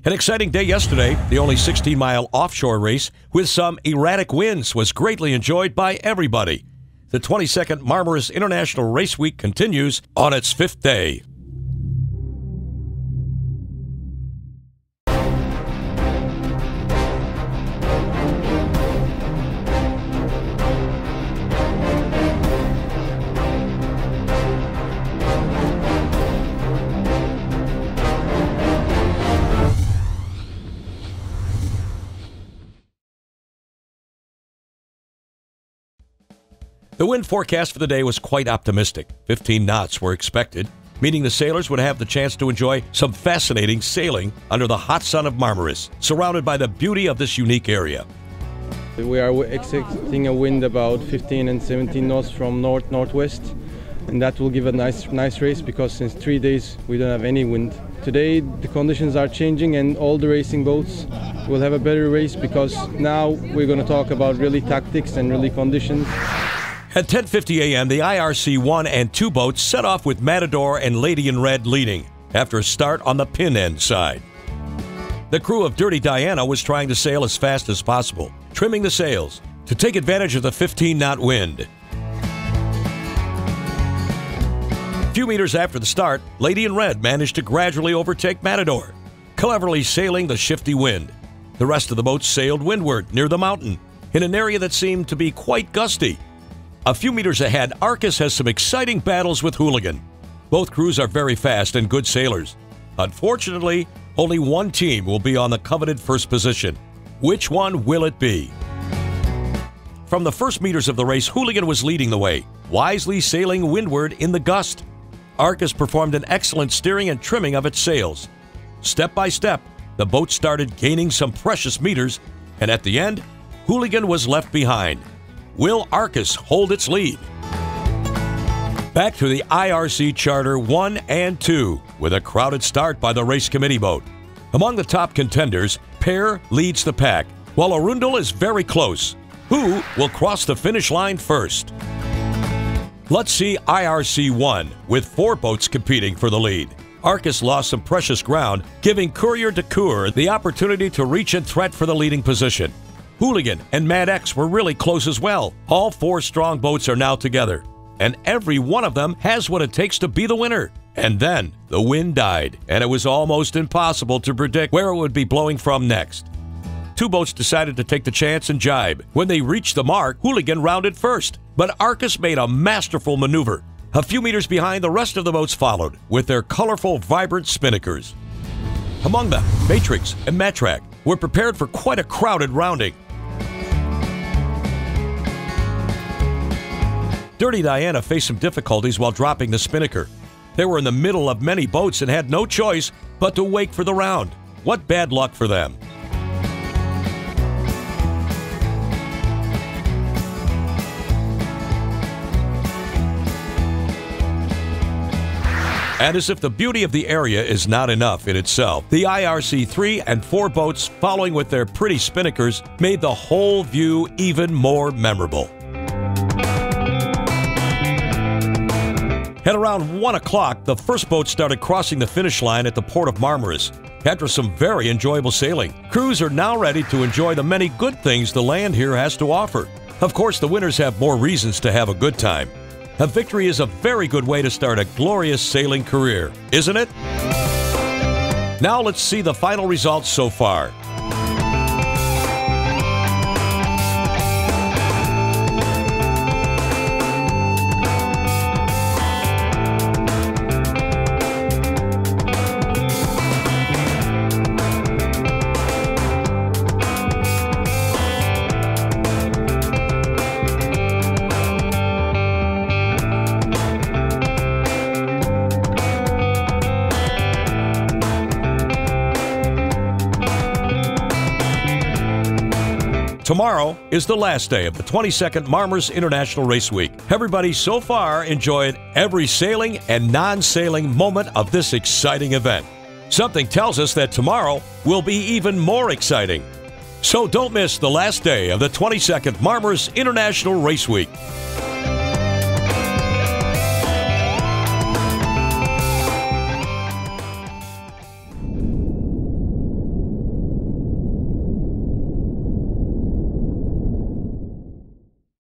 An exciting day yesterday. The only 16-mile offshore race with some erratic winds was greatly enjoyed by everybody. The 22nd Marmaris International Race Week continues on its 5th day. The wind forecast for the day was quite optimistic. 15 knots were expected, meaning the sailors would have the chance to enjoy some fascinating sailing under the hot sun of Marmaris, surrounded by the beauty of this unique area. We are expecting a wind about 15 and 17 knots from north-northwest, and that will give a nice race because since 3 days we don't have any wind. Today the conditions are changing and all the racing boats will have a better race because now we're going to talk about really tactics and really conditions. At 10:50 a.m., the IRC 1 and 2 boats set off with Matador and Lady in Red leading after a start on the pin end side. The crew of Dirty Diana was trying to sail as fast as possible, trimming the sails to take advantage of the 15-knot wind. A few meters after the start, Lady in Red managed to gradually overtake Matador, cleverly sailing the shifty wind. The rest of the boats sailed windward near the mountain in an area that seemed to be quite gusty. A few meters ahead, ARKAS has some exciting battles with Hooligan. Both crews are very fast and good sailors. Unfortunately, only one team will be on the coveted first position. Which one will it be? From the first meters of the race, Hooligan was leading the way, wisely sailing windward in the gust. ARKAS performed an excellent steering and trimming of its sails. Step by step, the boat started gaining some precious meters, and at the end, Hooligan was left behind. Will ARKAS hold its lead? Back to the IRC Charter 1 and 2 with a crowded start by the race committee boat. Among the top contenders, Pear leads the pack, while Arundel is very close. Who will cross the finish line first? Let's see IRC 1 with 4 boats competing for the lead. ARKAS lost some precious ground, giving Courier de Coeur the opportunity to reach and threat for the leading position. Hooligan and Mad X were really close as well. All 4 strong boats are now together, and every one of them has what it takes to be the winner. And then the wind died, and it was almost impossible to predict where it would be blowing from next. 2 boats decided to take the chance and jibe. When they reached the mark, Hooligan rounded first, but ARKAS made a masterful maneuver. A few meters behind, the rest of the boats followed with their colorful, vibrant spinnakers. Among them, Matrix and Matrak were prepared for quite a crowded rounding. Dirty Diana faced some difficulties while dropping the spinnaker. They were in the middle of many boats and had no choice but to wake for the round. What bad luck for them. And as if the beauty of the area is not enough in itself, the IRC 3 and 4 boats following with their pretty spinnakers made the whole view even more memorable. At around 1 o'clock, the first boat started crossing the finish line at the port of Marmaris. After some very enjoyable sailing, crews are now ready to enjoy the many good things the land here has to offer. Of course, the winners have more reasons to have a good time. A victory is a very good way to start a glorious sailing career, isn't it? Now let's see the final results so far. Tomorrow is the last day of the 22nd Marmaris International Race Week. Everybody so far enjoyed every sailing and non-sailing moment of this exciting event. Something tells us that tomorrow will be even more exciting. So don't miss the last day of the 22nd Marmaris International Race Week.